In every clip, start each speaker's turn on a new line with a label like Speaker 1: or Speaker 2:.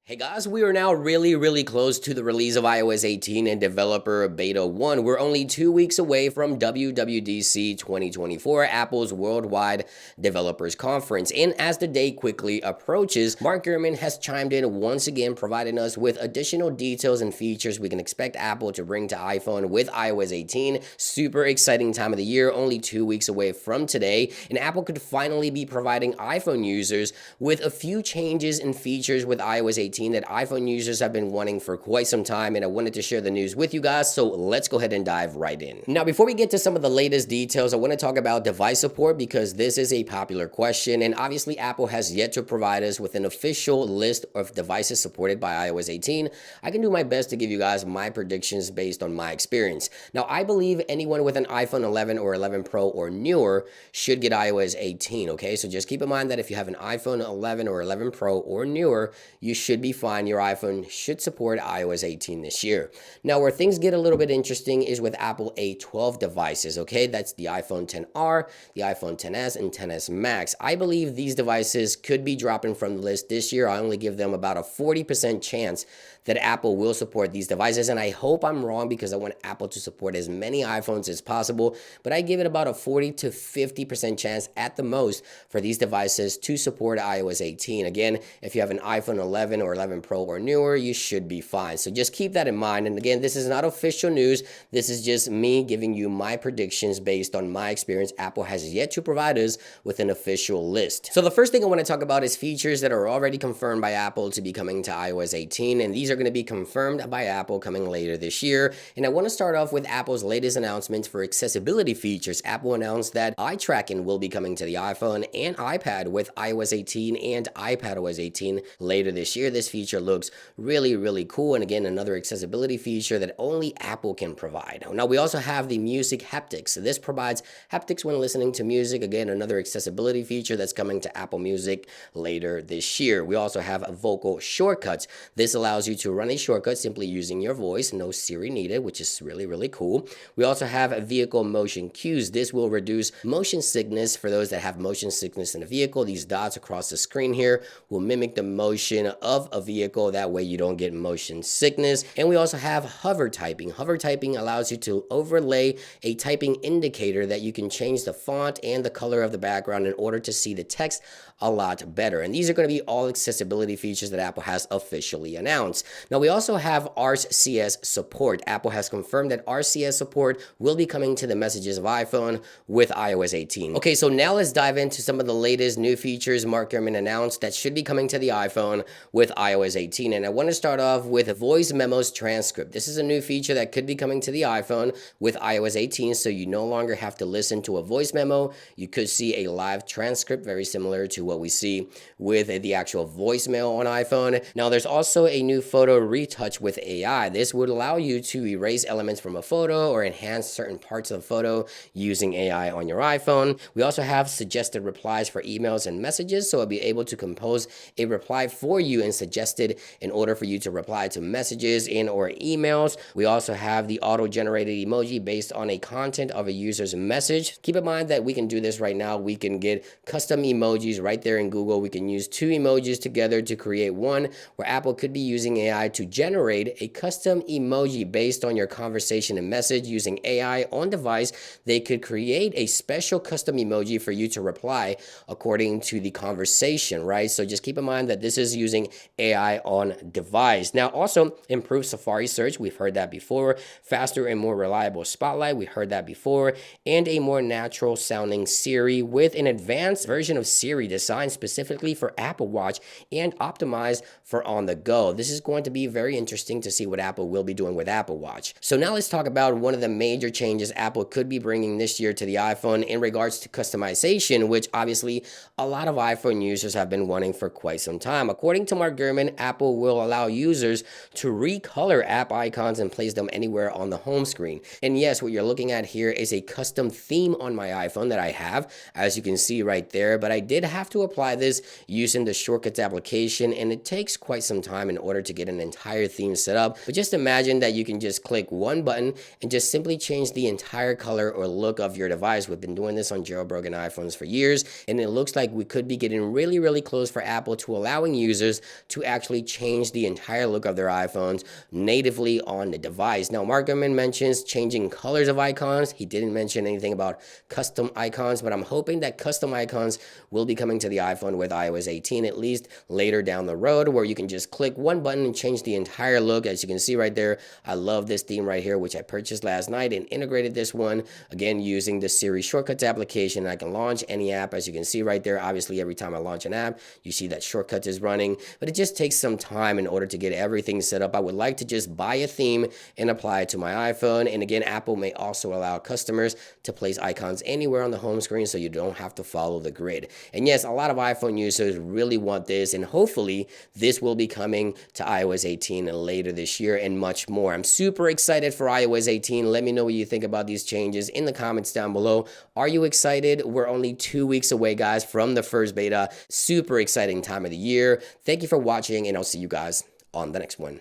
Speaker 1: Hey guys, we are now really close to the release of iOS 18 and developer beta 1. We're only 2 weeks away from WWDC 2024, Apple's worldwide developers conference. And as the day quickly approaches, Mark Gurman has chimed in once again, providing us with additional details and features we can expect Apple to bring to iPhone with iOS 18. Super exciting time of the year, only 2 weeks away from today, and Apple could finally be providing iPhone users with a few changes and features with iOS 18 that iPhone users have been wanting for quite some time, and I wanted to share the news with you guys, so let's go ahead and dive right in. Now, before we get to some of the latest details, I want to talk about device support because this is a popular question, and obviously Apple has yet to provide us with an official list of devices supported by iOS 18. I can do my best to give you guys my predictions based on my experience. Now, I believe anyone with an iPhone 11 or 11 Pro or newer should get iOS 18, okay? So just keep in mind that if you have an iPhone 11 or 11 Pro or newer, you should be fine. Your iPhone should support iOS 18 this year. Now, where things get a little bit interesting is with Apple A12 devices, okay? That's the iPhone XR, the iPhone XS, and XS Max. I believe these devices could be dropping from the list this year. I only give them about a 40% chance that Apple will support these devices, and I hope I'm wrong because I want Apple to support as many iPhones as possible, but I give it about a 40 to 50% chance at the most for these devices to support iOS 18. Again, if you have an iPhone 11 or 11 Pro or newer, you should be fine. So just keep that in mind. And again, this is not official news. This is just me giving you my predictions based on my experience. Apple has yet to provide us with an official list. So the first thing I want to talk about is features that are already confirmed by Apple to be coming to iOS 18, and these are going to be confirmed by Apple coming later this year. And I want to start off with Apple's latest announcements for accessibility features. Apple announced that eye tracking will be coming to the iPhone and iPad with iOS 18 and iPadOS 18 later this year. This feature looks really cool, and again, another accessibility feature that only Apple can provide. Now, we also have the music haptics. So this provides haptics when listening to music. Again, another accessibility feature that's coming to Apple Music later this year. We also have vocal shortcuts. This allows you to run a shortcut simply using your voice, no Siri needed, which is really cool. We also have vehicle motion cues. This will reduce motion sickness for those that have motion sickness in a vehicle. These dots across the screen here will mimic the motion of a vehicle. That way you don't get motion sickness. And we also have hover typing. Hover typing allows you to overlay a typing indicator that you can change the font and the color of the background in order to see the text a lot better. And these are going to be all accessibility features that Apple has officially announced. Now, we also have RCS support. Apple has confirmed that RCS support will be coming to the messages of iPhone with iOS 18. Okay, so now let's dive into some of the latest new features Mark Gurman announced that should be coming to the iPhone with iOS 18. And I want to start off with voice memos transcript. This is a new feature that could be coming to the iPhone with iOS 18, so you no longer have to listen to a voice memo. You could see a live transcript, very similar to what we see with the actual voicemail on iPhone. Now, there's also a new photo retouch with AI. This would allow you to erase elements from a photo or enhance certain parts of a photo using AI on your iPhone. We also have suggested replies for emails and messages, so it'll be able to compose a reply for you and suggested in order for you to reply to messages and or emails. We also have the auto-generated emoji based on a content of a user's message. Keep in mind that we can do this right now. We can get custom emojis right there in Google. We can use two emojis together to create one, where Apple could be using AI to generate a custom emoji based on your conversation and message. Using AI on device, they could create a special custom emoji for you to reply according to the conversation, right? So just keep in mind that this is using AI on device. Now, also improved Safari search. We've heard that before. Faster and more reliable Spotlight. We heard that before. And a more natural sounding Siri with an advanced version of Siri designed specifically for Apple Watch and optimized for on the go. This is going to be very interesting to see what Apple will be doing with Apple Watch. So now let's talk about one of the major changes Apple could be bringing this year to the iPhone in regards to customization, which obviously a lot of iPhone users have been wanting for quite some time. According to Mark Gurman, Apple will allow users to recolor app icons and place them anywhere on the home screen. And yes, what you're looking at here is a custom theme on my iPhone that I have, as you can see right there, but I did have to apply this using the Shortcuts application, and it takes quite some time in order to get an entire theme set up. But just imagine that you can just click one button and just simply change the entire color or look of your device. We've been doing this on jailbroken iPhones for years, and it looks like we could be getting really close for Apple to allowing users to to actually change the entire look of their iPhones natively on the device. Now, Mark Gurman mentions changing colors of icons. He didn't mention anything about custom icons, but I'm hoping that custom icons will be coming to the iPhone with iOS 18, at least later down the road, where you can just click one button and change the entire look. As you can see right there, I love this theme right here, which I purchased last night and integrated this one, again, using the Siri Shortcuts application. I can launch any app, as you can see right there. Obviously, every time I launch an app, you see that Shortcuts is running, but it just takes some time in order to get everything set up. I would like to just buy a theme and apply it to my iPhone. And again, Apple may also allow customers to place icons anywhere on the home screen so you don't have to follow the grid. And yes, a lot of iPhone users really want this, and hopefully this will be coming to iOS 18 later this year and much more. I'm super excited for iOS 18. Let me know what you think about these changes in the comments down below. Are you excited? We're only 2 weeks away, guys, from the first beta. Super exciting time of the year. Thank you for watching, and I'll see you guys on the next one.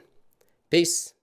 Speaker 1: Peace.